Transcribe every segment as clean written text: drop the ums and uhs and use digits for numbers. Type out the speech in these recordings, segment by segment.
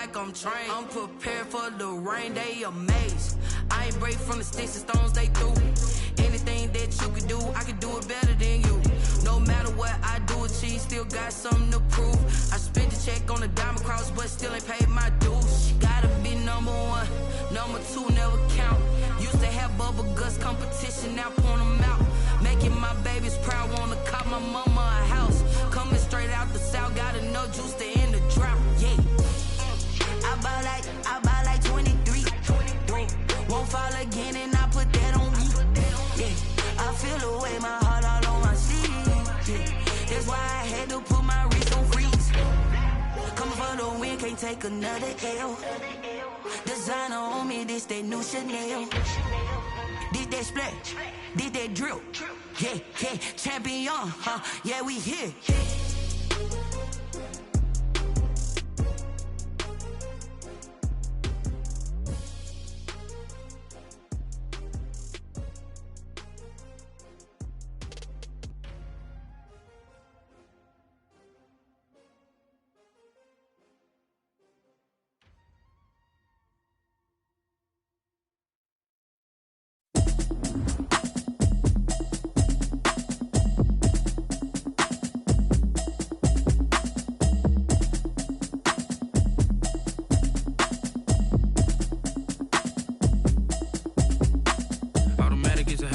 like I'm trained. I'm prepared for the rain, they amazed. I ain't break from the sticks and stones they threw. Anything that you can do, I can do it better than you. No matter what I do, achieve, still got something to prove. I spent the check on the diamond cross, but still ain't paid my dues. Gotta be number one, number two never count. Used to have bubble guts competition, now point them out. Making my babies proud, wanna cop my mama a house. Coming straight out the south, got enough juice to end the drought. Yeah, I buy like 23. Won't fall again, and I put that on me. Yeah, I feel the way, my heart all on my sleeve. Yeah, that's why I had to put my wrist on freeze. Coming for the win, can't take another L. Designer on me, this that new Chanel. Did that splash, did that drill. Yeah, yeah, champion, huh? Yeah, we here.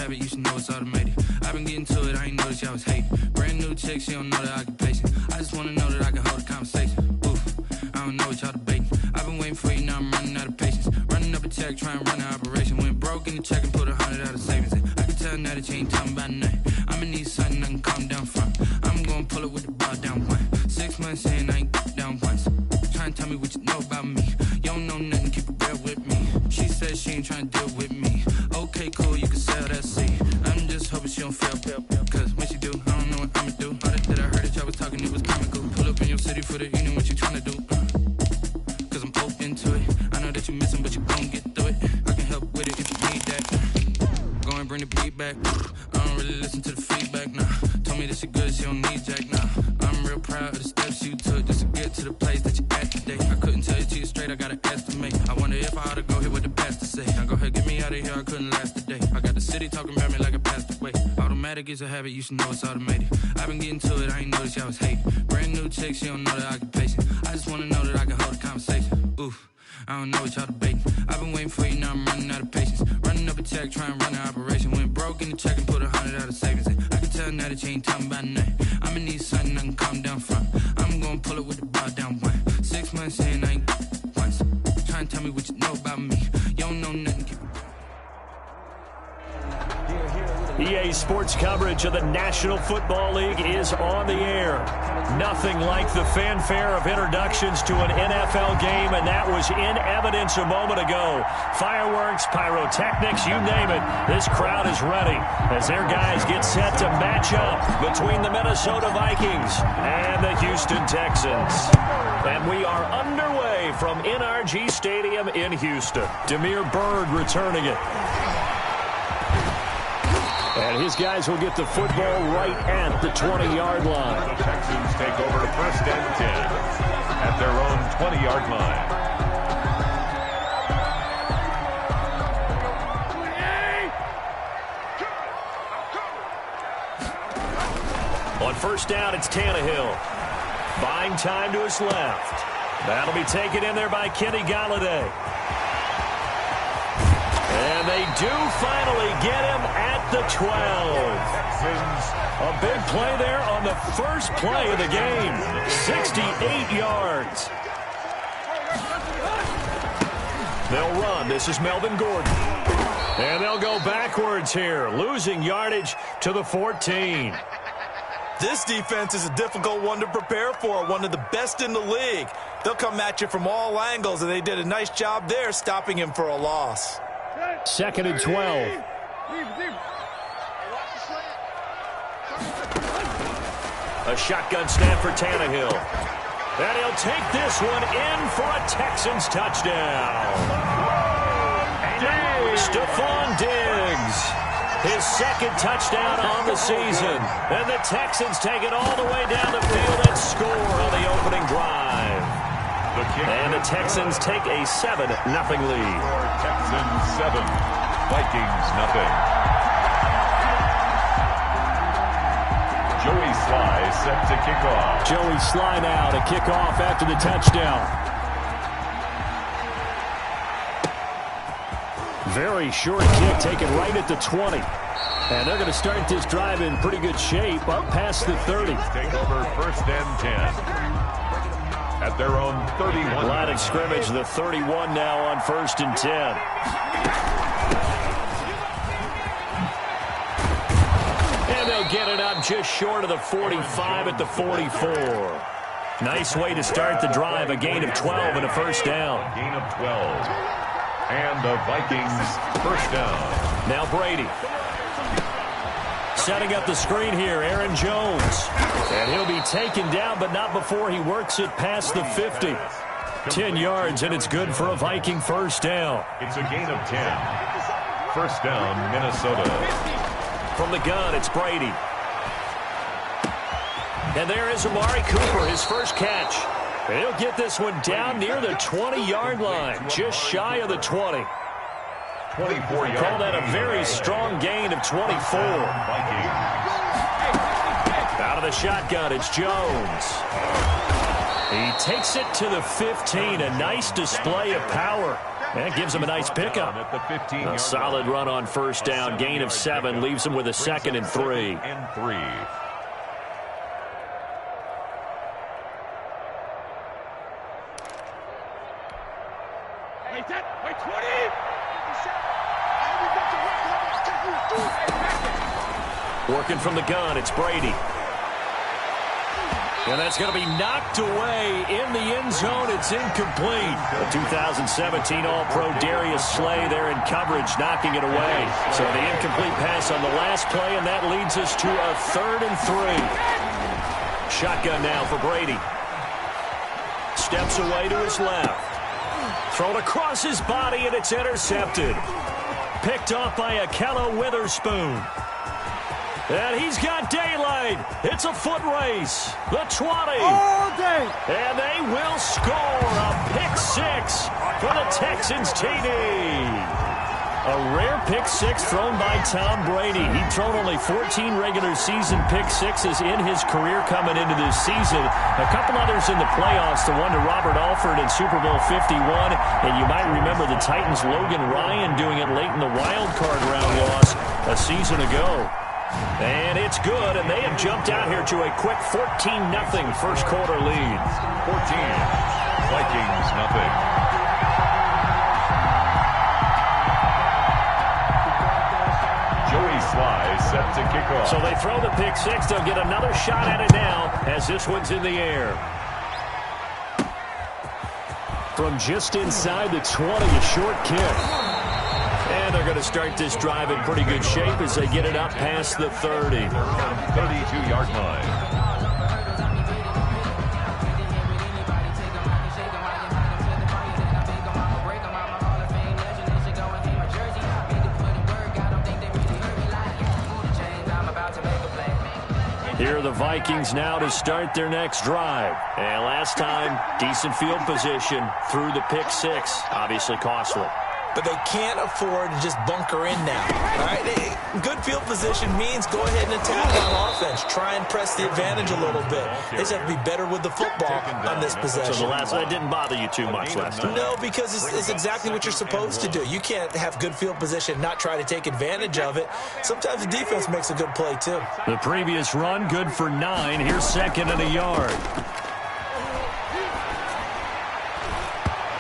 You should know it's automated. I've been getting to it, I ain't noticed y'all was hating. Brand new chick, she don't know the occupation. I just wanna know that I can hold a conversation. Oof, I don't know what y'all debating. I've been waiting for you, now I'm running out of patience. Running up a check, trying to run an operation. Went broke in the check and put 100 out of savings in. I can tell now that you ain't talking about nothing. I'ma need something I can calm down from. I'm gonna pull it with the bar down one. 6 months in, I ain't down once. Trying to tell me what you know about me. You don't know nothing, keep it real with me. She said she ain't trying to deal with me. Okay, cool, you can sell that seed. I'm just hoping she don't fail. Cause when she do, I don't know what I'ma do. All that I heard that y'all was talking, it was comical. Pull up in your city for the evening, what you tryna do? Cause I'm open to it. I know that you missing, but you gon' get through it. I can help with it if you need that. Go and bring the beat back. I don't really listen to the feedback, nah. Told me that she good, she don't need jack, nah. I'm real proud of the steps you took just to get to the place that you at today. I couldn't tell you to you straight, I gotta estimate. I wonder if I ought to go here with the pastor say. Now go ahead, get me out of here, I couldn't last today. I got the city talking about me like a passed away. Automatic is a habit, you should know it's automated. I've been getting to it, I ain't noticed y'all was hating. Brand new chick, she don't know the occupation. I just wanna know that I can hold a conversation. Oof, I don't know what y'all debating. I've been waiting for you, now I'm running out of patience. Running up a check, trying to run an operation. Went broke in the check and put 100 out of savings in. I can tell now that you ain't talking about nothing. I'ma need something I can calm down from. I'm gonna pull it with the bar down one. 6 months in, I ain't once. Trying to tell me what you know about me. You don't know nothing, keep it. EA Sports coverage of the National Football League is on the air. Nothing like the fanfare of introductions to an NFL game, and that was in evidence a moment ago. Fireworks, pyrotechnics, you name it. This crowd is ready as their guys get set to match up between the Minnesota Vikings and the Houston Texans. And we are underway from NRG Stadium in Houston. Damiere Byrd returning it. And his guys will get the football right at the 20-yard line. The Texans take over to 1st and 10 at their own 20-yard line. On 1st down, it's Tannehill. Buying time to his left. That'll be taken in there by Kenny Golladay. And they do finally get him at the 12. A big play there on the first play of the game. 68 yards. They'll run. This is Melvin Gordon. And they'll go backwards here, losing yardage to the 14. This defense is a difficult one to prepare for, one of the best in the league. They'll come at you from all angles, and they did a nice job there stopping him for a loss. 2nd and 12. A shotgun snap for Tannehill. And he'll take this one in for a Texans touchdown. Stephon Diggs. His 2nd touchdown on the season. And the Texans take it all the way down the field and score on the opening drive. And the Texans take a 7-0 lead. Texans 7, Vikings nothing. Joey Sly set to kick off. Joey Sly now to kick off after the touchdown. Very short kick taken right at the 20. And they're going to start this drive in pretty good shape up past the 30. Take over 1st and 10 at their own 31. Line of scrimmage, the 31 now on 1st and 10. And they'll get it up just short of the 45 at the 44. Nice way to start the drive, a gain of 12 and a first down. Gain of 12. And the Vikings first down. Now Brady. Setting up the screen here, Aaron Jones. And he'll be taken down, but not before he works it past the 50. 10 yards, and it's good for a Viking first down. It's a gain of 10. First down, Minnesota. From the gun, it's Brady. And there is Amari Cooper, his first catch. And he'll get this one down near the 20-yard line, just shy of the 20. 24 yards. Call that a very strong gain of 24. Out of the shotgun, it's Jones. He takes it to the 15. A nice display of power. That gives him a nice pickup. A solid run on first down. Gain of 7 leaves him with a 2nd and 3. Working from the gun, it's Brady. And that's going to be knocked away in the end zone. It's incomplete. The 2017 All-Pro Darius Slay there in coverage, knocking it away. So the incomplete pass on the last play, and that leads us to a 3rd and 3. Shotgun now for Brady. Steps away to his left. Thrown across his body, and it's intercepted. Picked off by Akella Witherspoon. And he's got daylight. It's a foot race. The 20. All day. And they will score a pick-6 for the Texans TD. A rare pick-6 thrown by Tom Brady. He'd thrown only 14 regular season pick-6s in his career coming into this season. A couple others in the playoffs, the one to Robert Alford in Super Bowl 51. And you might remember the Titans' Logan Ryan doing it late in the wild card round loss a season ago. And it's good, and they have jumped out here to a quick 14-0 first quarter lead. 14. Vikings nothing. Joey Sly set to kick off. So they throw the pick-6. They'll get another shot at it now as this one's in the air. From just inside the 20, a short kick. And they're going to start this drive in pretty good shape as they get it up past the 30. 32-yard line. Here are the Vikings now to start their next drive. And last time, decent field position through the pick-6. Obviously costly. But they can't afford to just bunker in now. All right? Good field position means go ahead and attack on offense. Try and press the advantage a little bit. They just have to be better with the football on this possession. So that didn't bother you too much last time? No, because it's exactly what you're supposed to do. You can't have good field position, not try to take advantage of it. Sometimes the defense makes a good play, too. The previous run, good for 9. Here's 2nd and a yard.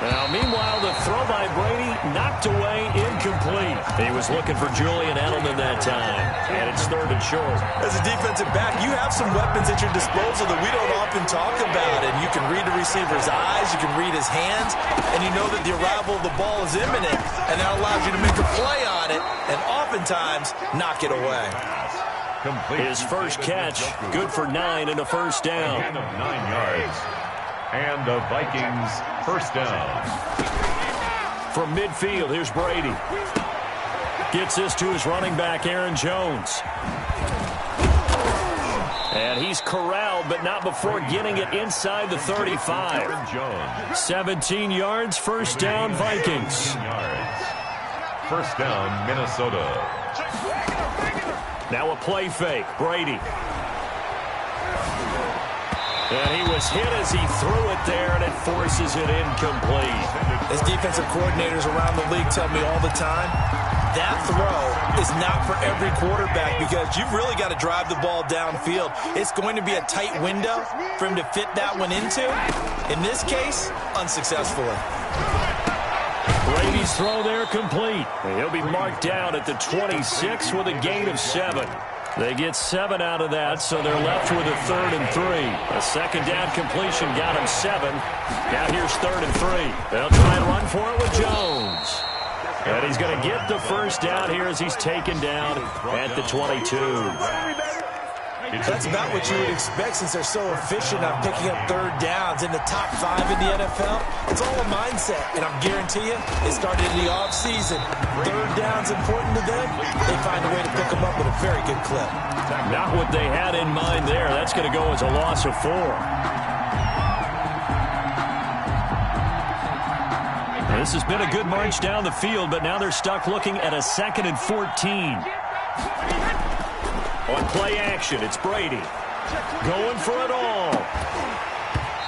Now, meanwhile, the throw by Brady knocked away, incomplete. He was looking for Julian Edelman that time, and it's 3rd and short. As a defensive back, you have some weapons at your disposal that we don't often talk about, and you can read the receiver's eyes, you can read his hands, and you know that the arrival of the ball is imminent, and that allows you to make a play on it, and oftentimes knock it away. His first catch, good for 9 and a first down. A gain of 9 yards. And the Vikings first down. From midfield, here's Brady. Gets this to his running back, Aaron Jones. And he's corralled, but not before getting it inside the 35. 17 yards, first down, Vikings. First down, Minnesota. Now a play fake, Brady. And he was hit as he threw it there, and it forces it incomplete. As defensive coordinators around the league tell me all the time, that throw is not for every quarterback because you've really got to drive the ball downfield. It's going to be a tight window for him to fit that one into. In this case, unsuccessfully. Brady's throw there complete. And he'll be marked down at the 26 with a gain of 7. They get 7 out of that, so they're left with a 3rd and 3. A second down completion got him 7. Now here's 3rd and 3. They'll try and run for it with Jones. And he's going to get the first down here as he's taken down at the 22. That's about what you would expect since they're so efficient on picking up 3rd downs in the top 5 in the NFL. It's all a mindset, and I'll guarantee you it started in the offseason. 3rd down's important to them. They find a way to pick them up with a very good clip. Not what they had in mind there. That's going to go as a loss of 4. This has been a good march down the field, but now they're stuck looking at a 2nd and 14. On play action, it's Brady. Going for it all.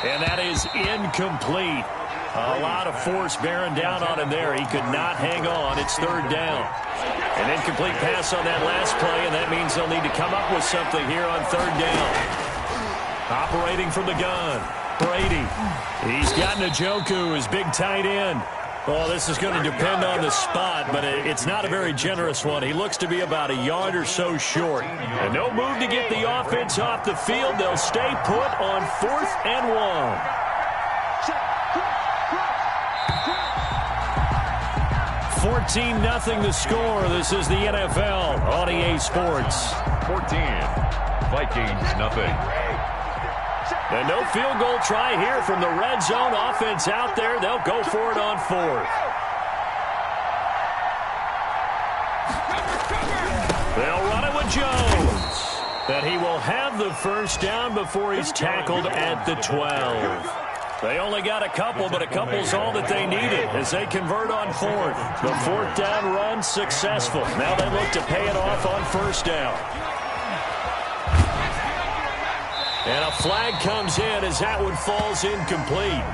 And that is incomplete. A lot of force bearing down on him there. He could not hang on. It's 3rd down. An incomplete pass on that last play, and that means they'll need to come up with something here on 3rd down. Operating from the gun, Brady. He's got Njoku, his big tight end. Well, this is going to depend on the spot, but it's not a very generous one. He looks to be about a yard or so short. And no move to get the offense off the field. They'll stay put on 4th and 1. 14-0 the score. This is the NFL on EA Sports. 14, Vikings nothing. And no field goal try here from the red zone. Offense out there. They'll go for it on 4th. They'll run it with Jones. And he will have the first down before he's tackled at the 12. They only got a couple, but a couple's all that they needed as they convert on 4th. The 4th down run successful. Now they look to pay it off on 1st down. And a flag comes in as that one falls incomplete.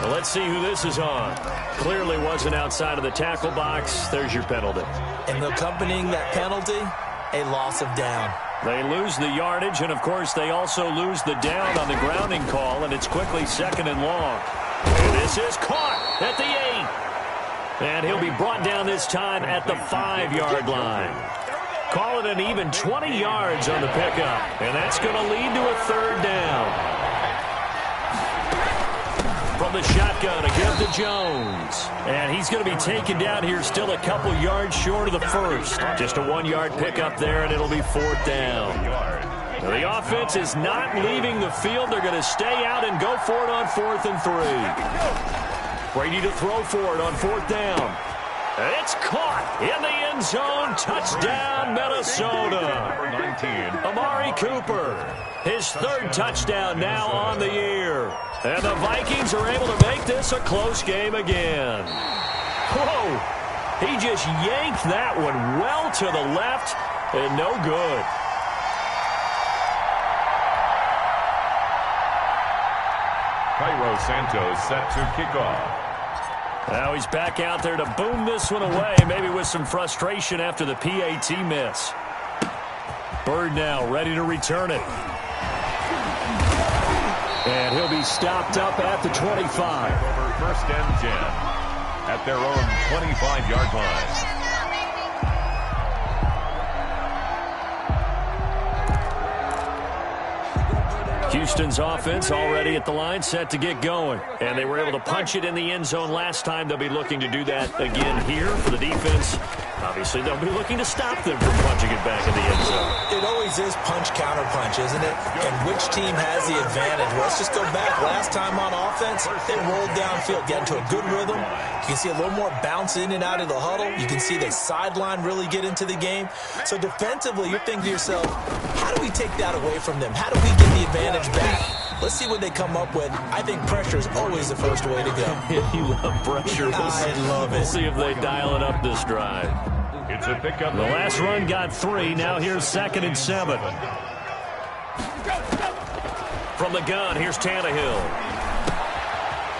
Well, let's see who this is on. Clearly wasn't outside of the tackle box. There's your penalty. And accompanying that penalty, a loss of down. They lose the yardage, and, of course, they also lose the down on the grounding call, and it's quickly 2nd and long. And this is caught at the 8. And he'll be brought down this time at the 5-yard line. Call it an even 20 yards on the pickup, and that's going to lead to a 3rd down. From the shotgun, a give to Jones. And he's going to be taken down here still a couple yards short of the first. Just a 1-yard pickup there, and it'll be 4th down. Now, the offense is not leaving the field. They're going to stay out and go for it on 4th and 3. Brady to throw for it on 4th down. It's caught in the end zone. Touchdown, Minnesota. Amari Cooper, his 3rd touchdown now on the year. And the Vikings are able to make this a close game again. Whoa, he just yanked that one well to the left and no good. Cairo Santos set to kick off. Now he's back out there to boom this one away, maybe with some frustration after the PAT miss. Bird now ready to return it. And he'll be stopped up at the 25. Over 1st and 10 at their own 25-yard line. Houston's offense already at the line, set to get going. And they were able to punch it in the end zone last time. They'll be looking to do that again here for the defense. Obviously, they'll be looking to stop them from punching it back in the end zone. It always is punch-counter-punch, isn't it? And which team has the advantage? Well, let's just go back. Last time on offense, they rolled downfield, get into a good rhythm. You can see a little more bounce in and out of the huddle. You can see the sideline really get into the game. So defensively, you're thinking to yourself, how do we take that away from them? How do we get the advantage back? Let's see what they come up with. I think pressure is always the first way to go. You love pressure. I love it. We'll see if they dial it up this drive. It's a pickup. The last run got 3. Now here's 2nd and 7. From the gun, here's Tannehill.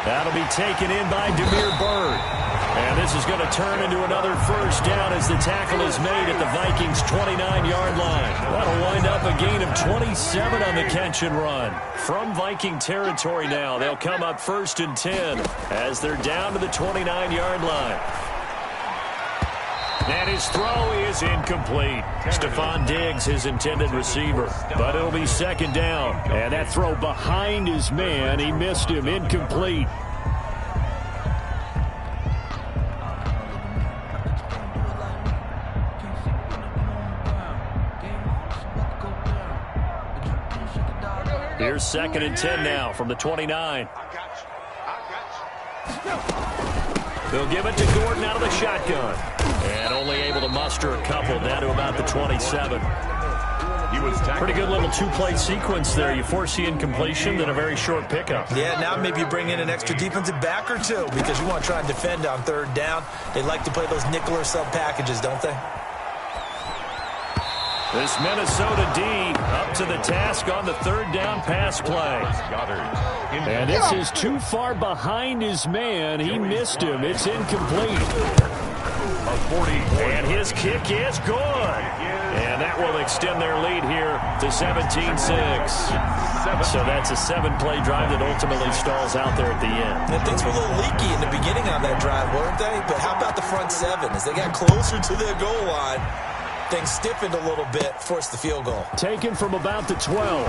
That'll be taken in by Demir Bird. And this is going to turn into another first down as the tackle is made at the Vikings' 29-yard line. That'll wind up a gain of 27 on the catch and run. From Viking territory now, they'll come up 1st and 10 as they're down to the 29-yard line. And his throw is incomplete. Stephon Diggs, his intended receiver. But it'll be 2nd down. And that throw behind his man, he missed him, incomplete. Here's 2nd and 10 now from the 29. They'll give it to Gordon out of the shotgun. And only able to muster a couple down to about the 27. Pretty good little two-play sequence there. You force the incompletion, then a very short pickup. Yeah, now maybe you bring in an extra defensive back or two because you want to try and defend on 3rd down. They like to play those nickel or sub packages, don't they? This Minnesota D up to the task on the 3rd down pass play. And this is too far behind his man. He missed him. It's incomplete. And his kick is good. And that will extend their lead here to 17-6. So that's a 7-play drive that ultimately stalls out there at the end. And things were a little leaky in the beginning on that drive, weren't they? But how about the front 7? As they got closer to their goal line, things stiffened a little bit, forced the field goal. Taken from about the 12.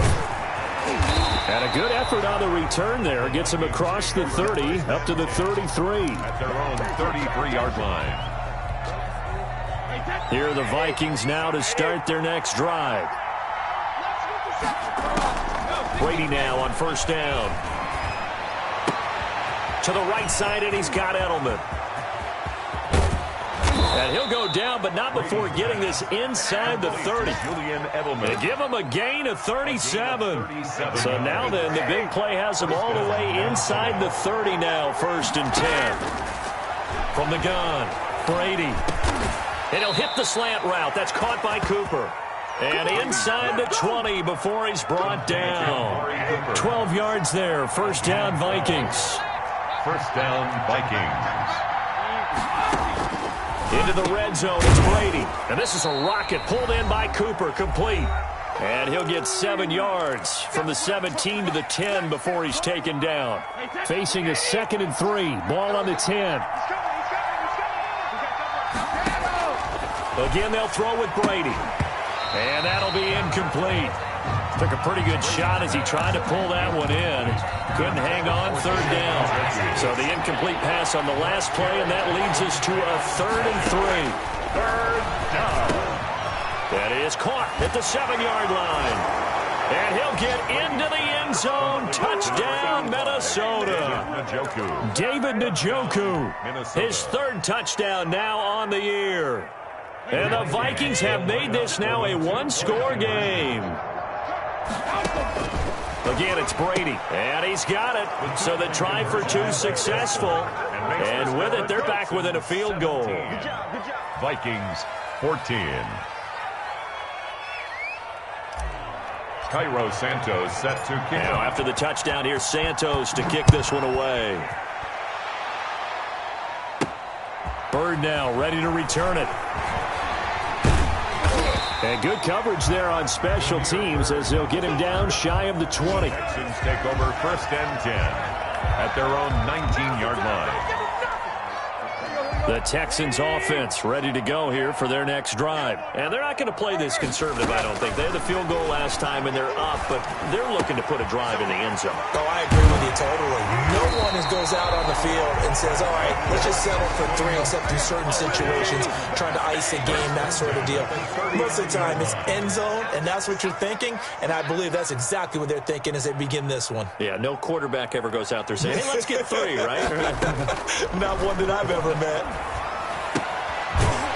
And a good effort on the return there. Gets him across the 30, up to the 33. At their own 33-yard line. Here are the Vikings now to start their next drive. Brady now on 1st down. To the right side, and he's got Edelman. And he'll go down, but not before getting this inside the 30. They give him a gain of 37. So now then, the big play has him all the way inside the 30 now, 1st and 10. From the gun, Brady. And he'll hit the slant route. That's caught by Cooper. And inside the 20 before he's brought down. 12 yards there, 1st down Vikings. 1st down Vikings. Into the red zone, it's Brady. And this is a rocket pulled in by Cooper, complete. And he'll get 7 yards from the 17 to the 10 before he's taken down. Facing a 2nd and 3, ball on the 10. Again, they'll throw with Brady. And that'll be incomplete. Took a pretty good shot as he tried to pull that one in. Couldn't hang on, 3rd down. So the incomplete pass on the last play, and that leads us to a 3rd and 3. 3rd down. That is caught at the 7-yard line. And he'll get into the end zone. Touchdown, Minnesota. David Njoku. His 3rd touchdown now on the year. And the Vikings have made this now a one-score game. Again, it's Brady, and he's got it. So the try for 2 successful. And with it, they're back within a field goal. Vikings 14. Cairo Santos set to kick. Now after the touchdown, here's Santos to kick this one away. Bird now ready to return it. And good coverage there on special teams as they'll get him down shy of the 20. Texans take over 1st and 10 at their own 19-yard line. The Texans offense ready to go here for their next drive. And they're not going to play this conservative, I don't think. They had the field goal last time, and they're up, but they're looking to put a drive in the end zone. Oh, I agree with you totally. No one goes out on the field and says, all right, let's just settle for 3, except in certain situations, trying to ice a game, that sort of deal. Most of the time, it's end zone, and that's what you're thinking, and I believe that's exactly what they're thinking as they begin this one. Yeah, no quarterback ever goes out there saying, hey, let's get 3, right? Not one that I've ever met.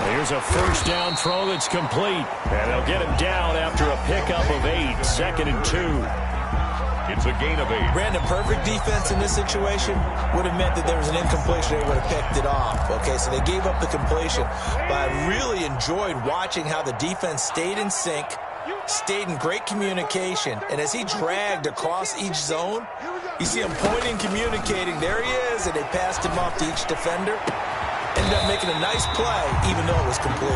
Here's a first down throw that's complete. And they'll get him down after a pickup of 8, 2nd and 2. It's a gain of 8. Brandon, perfect defense in this situation would have meant that there was an incompletion. They would have picked it off. Okay, so they gave up the completion. But I really enjoyed watching how the defense stayed in sync, stayed in great communication. And as he dragged across each zone, you see him pointing, communicating. There he is, and they passed him off to each defender. Ended up making a nice play, even though it was complete.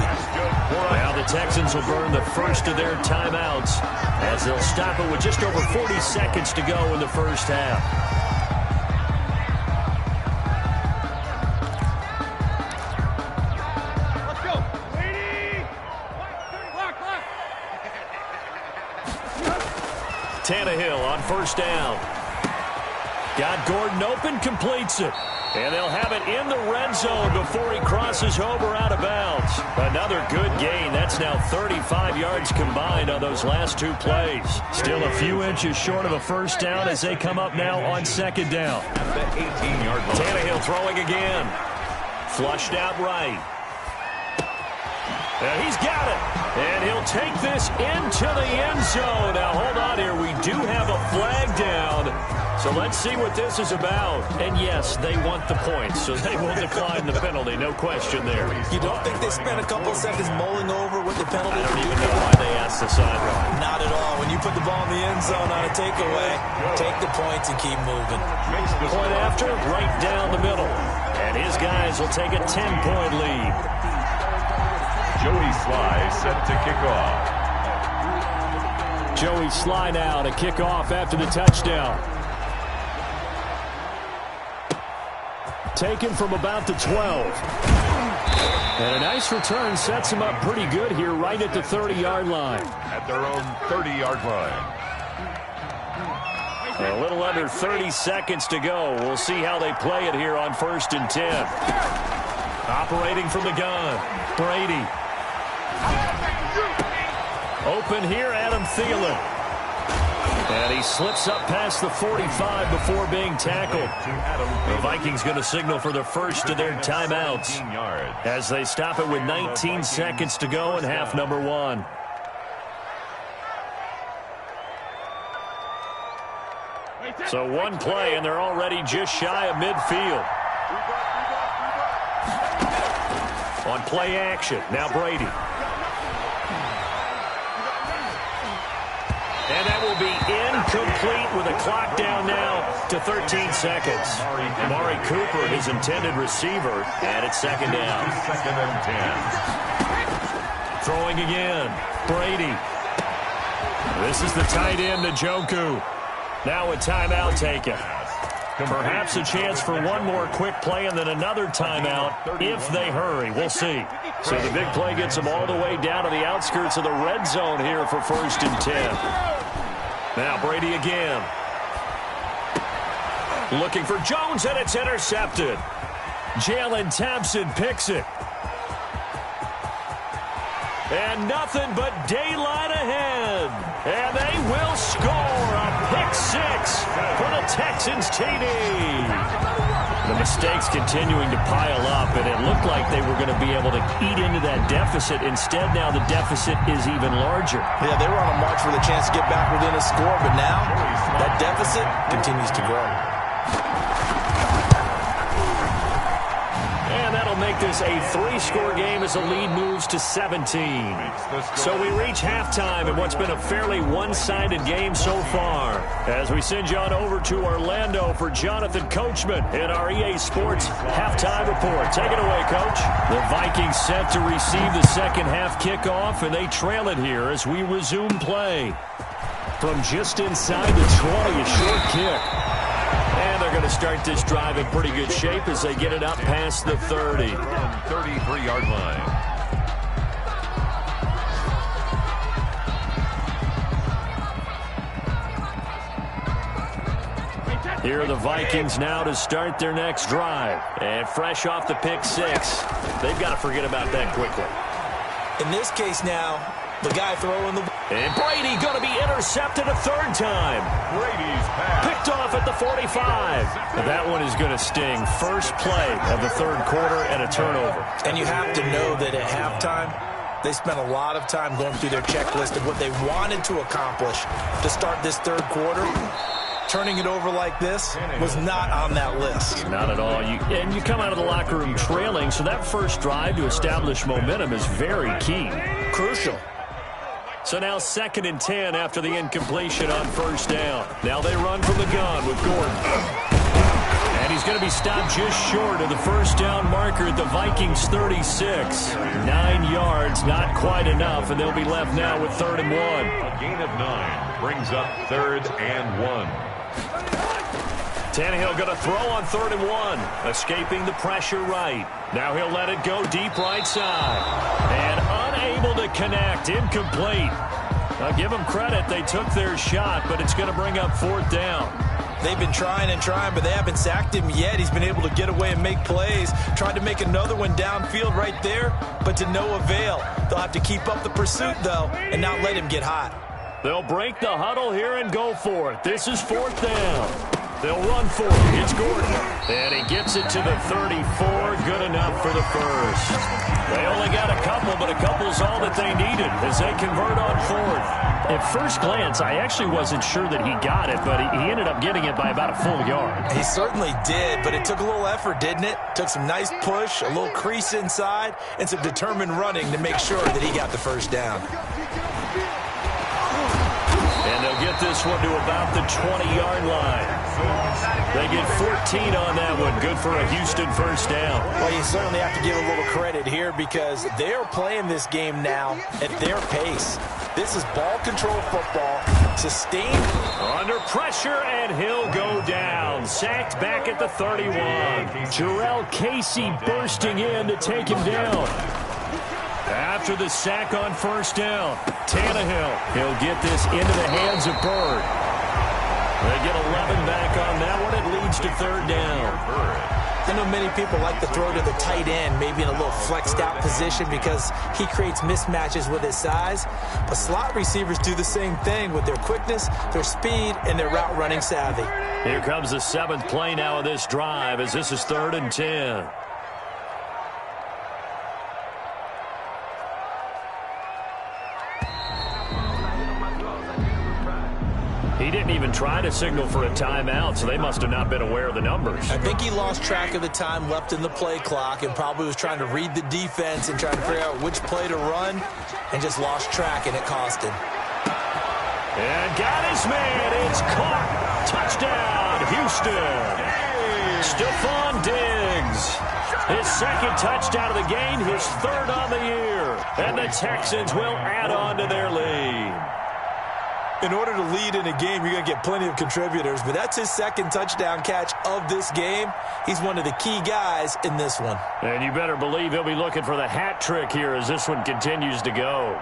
Now the Texans will burn the first of their timeouts as they'll stop it with just over 40 seconds to go in the first half. Let's go. Tannehill on first down. Got Gordon open, completes it. And they'll have it in the red zone before he crosses over out of bounds. Another good gain. That's now 35 yards combined on those last 2 plays. Still a few inches short of a first down as they come up now on second down. The 18-yard line. Tannehill throwing again. Flushed out right. And he's got it. And he'll take this into the end zone. Now, hold on here. We do have a flag down. So let's see what this is about. And yes, they want the points, so they will decline the penalty. No question there. You don't think they spent a couple of seconds mulling over what the penalty I don't would even be? know why they asked the sideline. Not at all. When you put the ball in the end zone on a takeaway, take the points and keep moving. Point after, right down the middle. And his guys will take a 10-point lead. Joey Sly set to kick off. Joey Sly now to kick off after the touchdown. Taken from about the 12. And a nice return sets him up pretty good here right at the 30-yard line. At their own 30-yard line. A little under 30 seconds to go. We'll see how they play it here on 1st and 10. Operating from the gun. Brady. Open here, Adam Thielen. And he slips up past the 45 before being tackled. The Vikings going to signal for the first of their timeouts as they stop it with 19 seconds to go in half number 1. So 1 play, and they're already just shy of midfield. On play action, now Brady. And that will be incomplete with a clock down now to 13 seconds. Amari Cooper, his intended receiver, and it's second down. 2nd and 10. Throwing again. Brady. This is the tight end, Njoku. Now a timeout taken. Perhaps a chance for one more quick play and then another timeout if they hurry. We'll see. So the big play gets them all the way down to the outskirts of the red zone here for 1st and 10. Now Brady again. Looking for Jones, and it's intercepted. Jalen Thompson picks it. And nothing but daylight ahead. And they will score a pick 6 for the Texans TD. The mistakes continuing to pile up, and it looked like they were going to be able to eat into that deficit. Instead, now the deficit is even larger. Yeah, they were on a march with a chance to get back within a score, but now that deficit continues to grow. And that'll make this a 3-score game as the lead moves to 17. So we reach halftime in what's been a fairly one-sided game so far. As we send you on over to Orlando for Jonathan Coachman in our EA Sports halftime report. Take it away, Coach. The Vikings set to receive the second half kickoff, and they trail it here as we resume play. From just inside the 20, a short kick. And And they're going to start this drive in pretty good shape as they get it up past the 30. 33-yard line. Here are the Vikings now to start their next drive. And fresh off the pick six, they've got to forget about that quickly. In this case now, the guy throwing the... And Brady going to be intercepted a third time. Brady's pass. Picked off at the 45. That one is going to sting. First play of the third quarter and a turnover. And you have to know that at halftime, they spent a lot of time going through their checklist of what they wanted to accomplish to start this third quarter. Turning it over like this was not on that list. Not at all. And you come out of the locker room trailing, so that first drive to establish momentum is very key. Crucial. So now 2nd and 10 after the incompletion on first down. Now they run from the gun with Gordon. And he's going to be stopped just short of the first down marker at the Vikings 36. 9 yards, not quite enough, and they'll be left now with 3rd and 1. A gain of 9 brings up 3rd and 1. Tannehill going to throw on 3rd and 1, escaping the pressure right. Now he'll let it go deep right side. And unable to connect, incomplete. I'll give them credit, they took their shot, but it's going to bring up 4th down. They've been trying and trying, but they haven't sacked him yet. He's been able to get away and make plays. Tried to make another one downfield right there, but to no avail. They'll have to keep up the pursuit, though, and not let him get hot. They'll break the huddle here and go for it. This is 4th down. They'll run for it. It's Gordon. And he gets it to the 34. Good enough for the first. They only got a couple, but a couple's all that they needed as they convert on 4th. At first glance, I actually wasn't sure that he got it, but he ended up getting it by about a full yard. He certainly did, but it took a little effort, didn't it? Took some nice push, a little crease inside, and some determined running to make sure that he got the first down. And they'll get this one to about the 20-yard line. They get 14 on that one. Good for a Houston first down. Well, you certainly have to give a little credit here because they're playing this game now at their pace. This is ball control football, sustained. Under pressure, and he'll go down. Sacked back at the 31. Jarrell Casey bursting in to take him down. After the sack on first down, Tannehill, he'll get this into the hands of Bird. They get 11 back on that one. It leads to 3rd down. I know many people like to throw to the tight end, maybe in a little flexed out position because he creates mismatches with his size. But slot receivers do the same thing with their quickness, their speed, and their route running savvy. Here comes the 7th play now of this drive as this is 3rd and 10. He didn't even try to signal for a timeout, so they must have not been aware of the numbers. I think he lost track of the time left in the play clock and probably was trying to read the defense and trying to figure out which play to run and just lost track, and it cost him. And got his man. It's caught. Touchdown, Houston. Stephon Diggs. His 2nd touchdown of the game, his 3rd on the year. And the Texans will add on to their lead. In order to lead in a game, you're going to get plenty of contributors, but that's his 2nd touchdown catch of this game. He's one of the key guys in this one. And you better believe he'll be looking for the hat trick here as this one continues to go.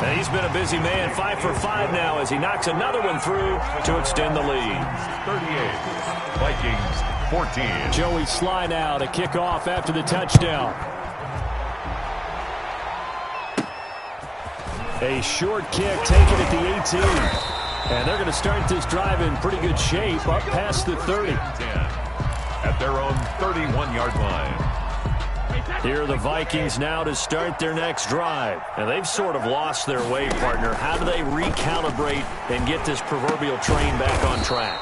And he's been a busy man, 5 for 5 now as he knocks another one through to extend the lead. 38, Vikings 14. Joey Sly now to kick off after the touchdown. A short kick taken at the 18. And they're going to start this drive in pretty good shape up past the 30. 10 at their own 31-yard line. Here are the Vikings now to start their next drive. And they've sort of lost their way, partner. How do they recalibrate and get this proverbial train back on track?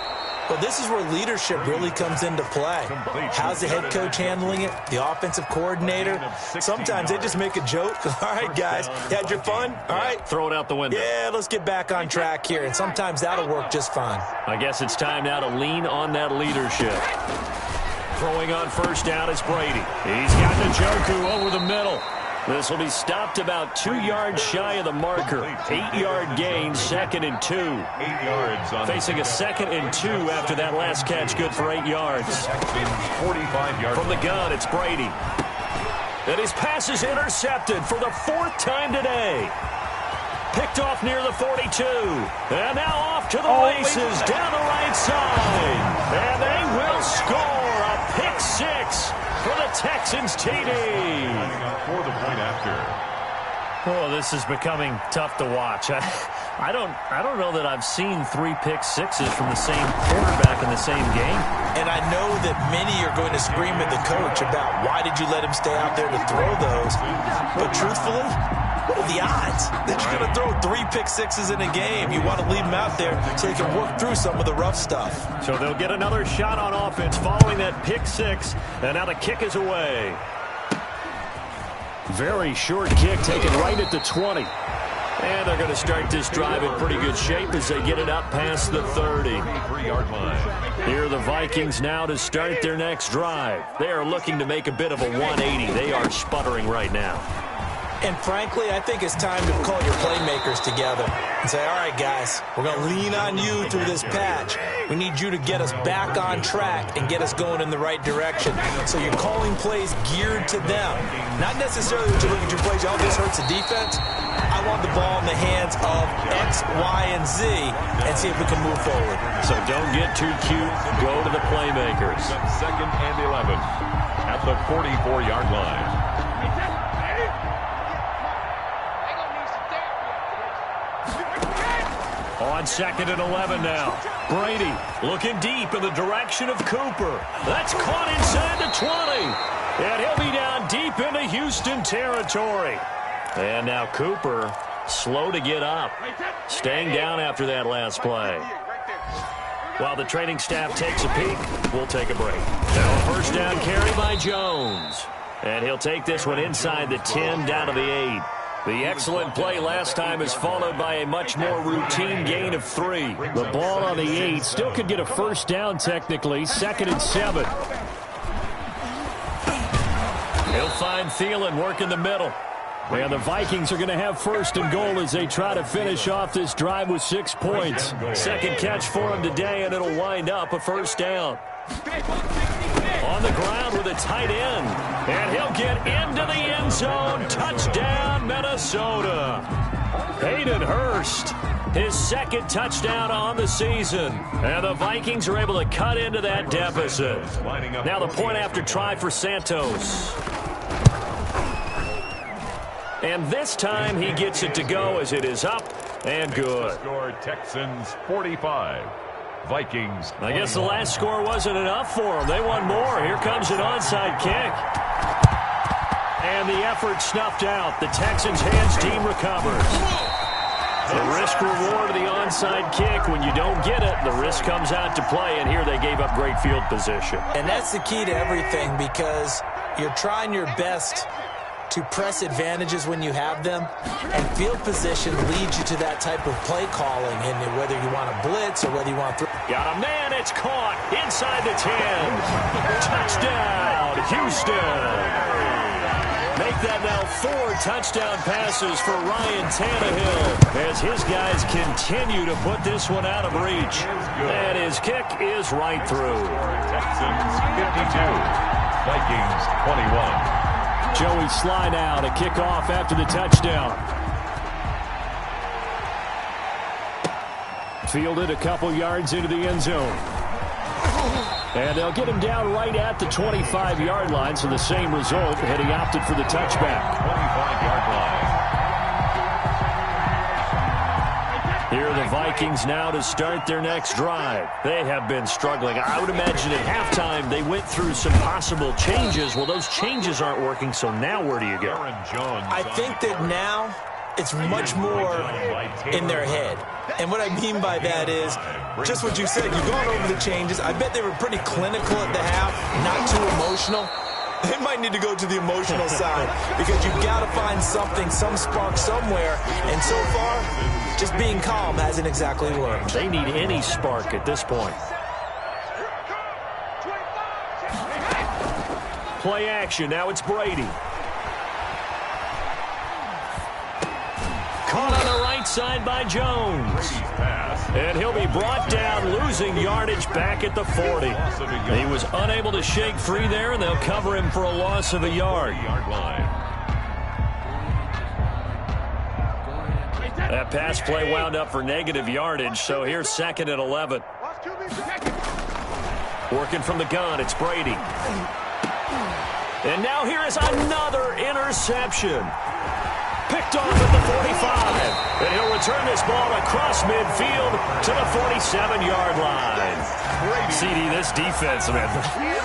Well, this is where leadership really comes into play. How's the head coach handling it? The offensive coordinator? Sometimes they just make a joke. All right, guys, you had your fun? All right. Throw it out the window. Yeah, let's get back on track here. And sometimes that'll work just fine. I guess it's time now to lean on that leadership. Throwing on first down is Brady. He's got Njoku over the middle. This will be stopped about 2 yards shy of the marker. 8-yard gain, 2nd and 2. 8 yards on facing a 2nd and 2 after that last catch, good for 8 yards. 45 yards. From the gun, it's Brady. And his pass is intercepted for the 4th time today. Picked off near the 42. And now off to the races down the right side. And they will score a pick 6 for the Texans TD. For the point after. Oh, this is becoming tough to watch. I don't know that I've seen 3 pick sixes from the same quarterback in the same game. And I know that many are going to scream at the coach about why did you let him stay out there to throw those. But truthfully, what are the odds that you're going to throw 3 pick sixes in a game? You want to leave him out there so he can work through some of the rough stuff. So they'll get another shot on offense following that pick 6. And now the kick is away. Very short kick taken right at the 20. And they're going to start this drive in pretty good shape as they get it up past the 30. 3-yard line. Here are the Vikings now to start their next drive. They are looking to make a bit of a 180. They are sputtering right now. And frankly, I think it's time to call your playmakers together and say, all right, guys, we're going to lean on you through this patch. We need you to get us back on track and get us going in the right direction. So you're calling plays geared to them. Not necessarily that you look at your plays, oh, this hurts the defense. I want the ball in the hands of X, Y, and Z and see if we can move forward. So don't get too cute. Go to the playmakers. 2nd and 11 at the 44-yard line. On 2nd and 11 now. Brady looking deep in the direction of Cooper. That's caught inside the 20. And he'll be down deep into Houston territory. And now Cooper, slow to get up. Staying down after that last play. While the training staff takes a peek, we'll take a break. Now a first down carry by Jones. And he'll take this one inside the 10 down to the 8. The excellent play last time is followed by a much more routine gain of 3. The ball on the 8 still could get a first down technically. 2nd and 7. He'll find Thielen working the middle. And the Vikings are going to have 1st and goal as they try to finish off this drive with 6 points. 2nd catch for him today, and it'll wind up a first down. On the ground with a tight end. And he'll get into the end zone. Touchdown, Minnesota. Hayden Hurst, his 2nd touchdown on the season. And the Vikings are able to cut into that deficit. Now the point after try for Santos. And this time he gets it to go as it is up and good. Score Texans 45. Vikings 21. I guess the last score wasn't enough for them. They won more. Here comes an onside kick. And the effort snuffed out. The Texans' hands team recovers. The risk-reward of the onside kick. When you don't get it, the risk comes out to play. And here they gave up great field position. And that's the key to everything because you're trying your best to press advantages when you have them, and field position leads you to that type of play calling, and whether you want to blitz or whether you want to got a man, it's caught inside the 10. Touchdown, Houston. Make that now 4 touchdown passes for Ryan Tannehill as his guys continue to put this one out of reach. And his kick is right through. Texans 52, Vikings 21. Joey Sly now to kick off after the touchdown. Fielded a couple yards into the end zone. And they'll get him down right at the 25-yard line, so the same result, and he opted for the touchback. 25-yard line. Here are the Vikings now to start their next drive. They have been struggling. I would imagine at halftime they went through some possible changes. Well, those changes aren't working, so now where do you go? I think that now it's much more in their head. And what I mean by that is just what you said. You've gone over the changes. I bet they were pretty clinical at the half, not too emotional. They might need to go to the emotional side because you've got to find something, some spark somewhere. And so far, just being calm hasn't exactly worked. They need any spark at this point. Play action. Now it's Brady. outside by Jones. And he'll be brought down, losing yardage back at the 40. He was unable to shake free there, and they'll cover him for a loss of a yard. That pass play wound up for negative yardage, so here's 2nd and 11. Working from the gun, it's Brady. And now here is another interception. Picked off at the 45. And he'll return this ball across midfield to the 47-yard line. CD, this defense, man,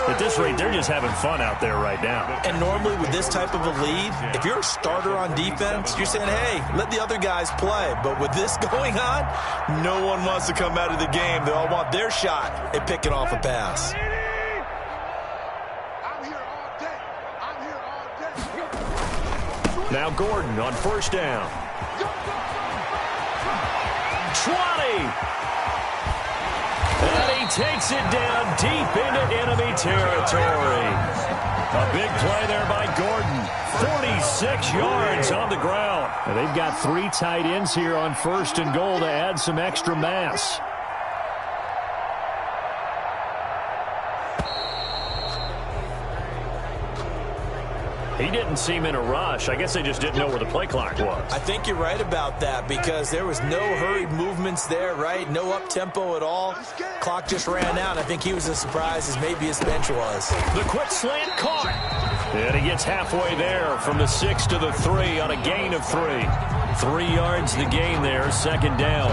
at this rate, they're just having fun out there right now. And normally with this type of a lead, if you're a starter on defense, you're saying, hey, let the other guys play. But with this going on, no one wants to come out of the game. They all want their shot at picking off a pass. Now Gordon on 1st down. 20. And he takes it down deep into enemy territory. A big play there by Gordon. 46 yards on the ground. And they've got 3 tight ends here on 1st and goal to add some extra mass. He didn't seem in a rush. I guess they just didn't know where the play clock was. I think you're right about that because there was no hurried movements there, right? No up-tempo at all. Clock just ran out. I think he was as surprised as maybe his bench was. The quick slant caught. And he gets halfway there from the 6 to the 3 on a gain of 3. 3 yards the gain there, 2nd down.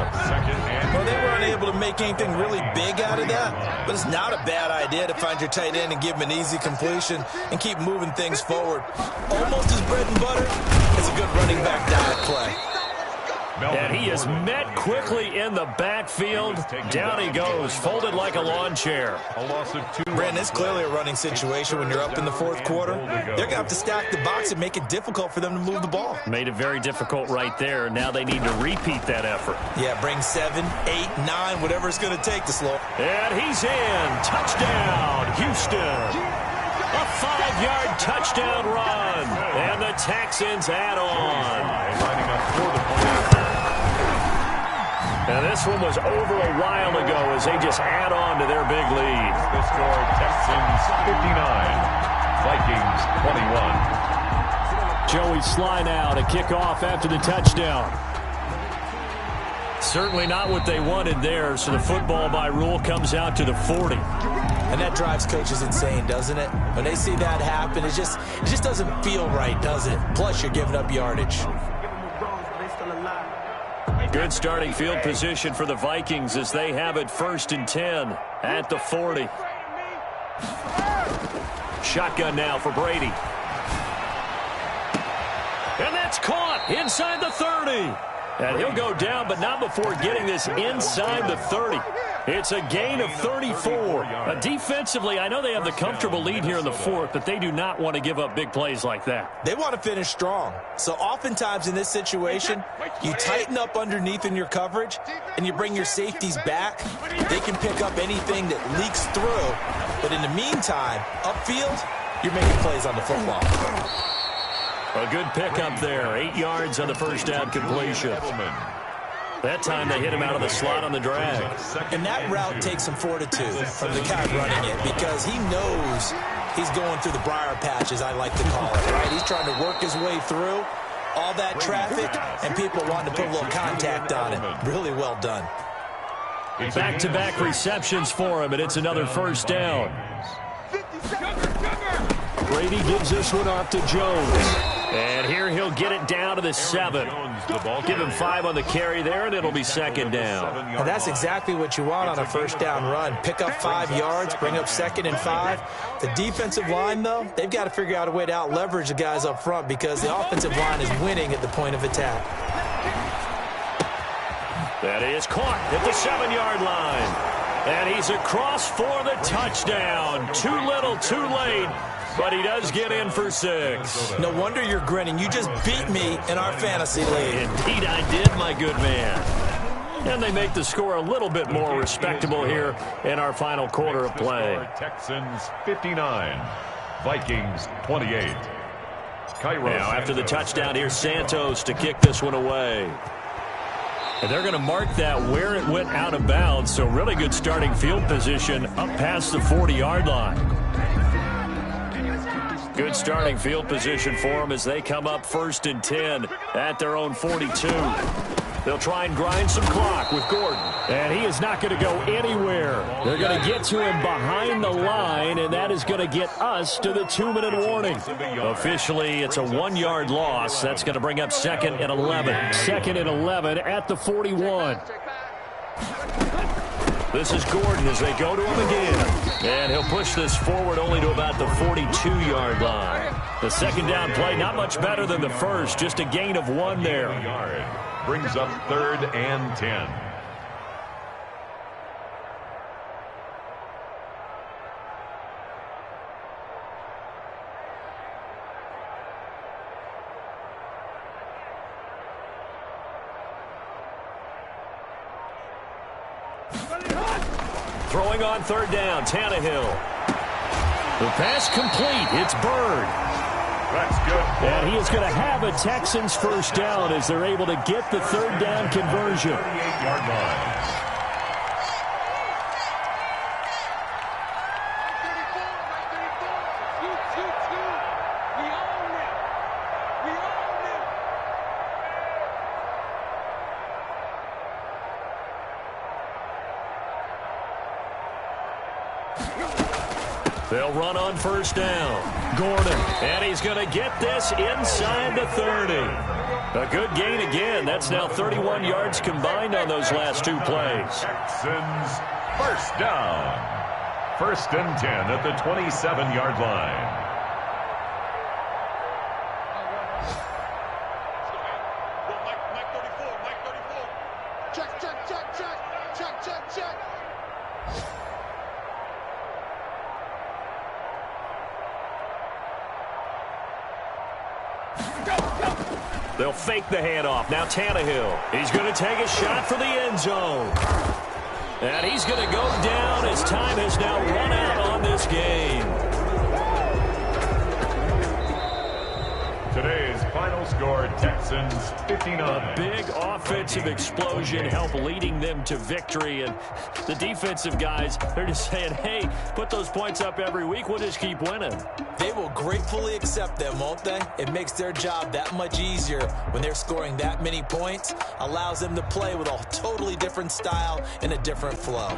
Well, they were unable to make anything really big out of that, but it's not a bad idea to find your tight end and give him an easy completion and keep moving things forward. Almost as bread and butter as a good running back dive play. And he is met quickly in the backfield. Down he goes, folded like a lawn chair. Brandon, it's clearly a running situation when you're up in the 4th quarter. They're going to have to stack the box and make it difficult for them to move the ball. Made it very difficult right there. Now they need to repeat that effort. Yeah, bring 7, 8, 9, whatever it's going to take to slow. And he's in. Touchdown, Houston. A 5-yard touchdown run. And the Texans add on. And this one was over a while ago as they just add on to their big lead. The score, Texans 59, Vikings 21. Joey Sly now to kick off after the touchdown. Certainly not what they wanted there, so the football by rule comes out to the 40. And that drives coaches insane, doesn't it? When they see that happen, it just doesn't feel right, does it? Plus, you're giving up yardage. Good starting field position for the Vikings as they have it 1st and 10 at the 40. Shotgun now for Brady. And that's caught inside the 30. And he'll go down, but not before getting this inside the 30. It's a gain of 34. Defensively, I know they have the comfortable lead here in the 4th, but they do not want to give up big plays like that. They want to finish strong. So oftentimes in this situation, you tighten up underneath in your coverage, and you bring your safeties back. They can pick up anything that leaks through. But in the meantime, upfield, you're making plays on the football. A good pickup there. 8 yards on the 1st down completion. That time they hit him out of the slot on the drag. And that route takes some fortitude from the guy running it because he knows he's going through the briar patch, as I like to call it, right? He's trying to work his way through all that traffic and people wanting to put a little contact on it. Really well done. Back-to-back receptions for him, and it's another 1st down. Brady gives this one off to Jones. And here he'll get it down to the 7. Give him 5 on the carry there, and it'll be 2nd down. And that's exactly what you want on a 1st down run. Pick up 5 yards, bring up 2nd and 5. The defensive line, though, they've got to figure out a way to out-leverage the guys up front because the offensive line is winning at the point of attack. That is caught at the 7-yard line. And he's across for the touchdown. Too little, too late. But he does get in for 6. No wonder you're grinning. You just beat me in our fantasy league. Indeed I did, my good man. And they make the score a little bit more respectable here in our final quarter of play. Texans 59, Vikings 28. Now after the touchdown, here's Santos to kick this one away. And they're going to mark that where it went out of bounds. So really good starting field position up past the 40-yard line. Good starting field position for them as they come up 1st and 10 at their own 42. They'll try and grind some clock with Gordon. And he is not going to go anywhere. They're going to get to him behind the line, and that is going to get us to the 2-minute warning. Officially, it's a 1-yard loss. That's going to bring up 2nd and 11. 2nd and 11 at the 41. This is Gordon as they go to him again. And he'll push this forward only to about the 42-yard line. The second down play, not much better than the first, just a gain of 1 there. Brings up 3rd and 10. Throwing on 3rd down, Tannehill. The pass complete. It's Bird. That's good. And he is going to have a Texans first down as they're able to get the 3rd down conversion. 38-yard line. They'll run on 1st down. Gordon, and he's going to get this inside the 30. A good gain again. That's now 31 yards combined on those last 2 plays. Texans first down. 1st and 10 at the 27-yard line. They'll fake the handoff. Now Tannehill. He's going to take a shot for the end zone. And he's going to go down as time has now run out on this game. Today's final score, Texans 59. A big offensive explosion helped leading them to victory. And the defensive guys, they're just saying, hey, put those points up every week. We'll just keep winning. They will gratefully accept them, won't they? It makes their job that much easier when they're scoring that many points. Allows them to play with a totally different style and a different flow.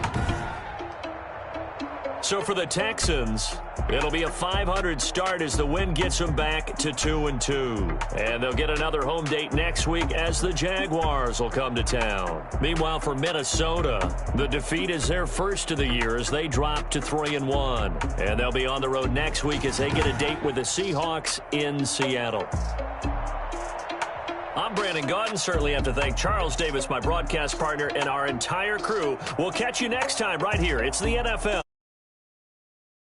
So for the Texans, it'll be a 500 start as the win gets them back to 2-2. And they'll get another home date next week as the Jaguars will come to town. Meanwhile, for Minnesota, the defeat is their first of the year as they drop to 3-1. And they'll be on the road next week as they get a date with the Seahawks in Seattle. I'm Brandon Gaudin. Certainly have to thank Charles Davis, my broadcast partner, and our entire crew. We'll catch you next time right here. It's the NFL.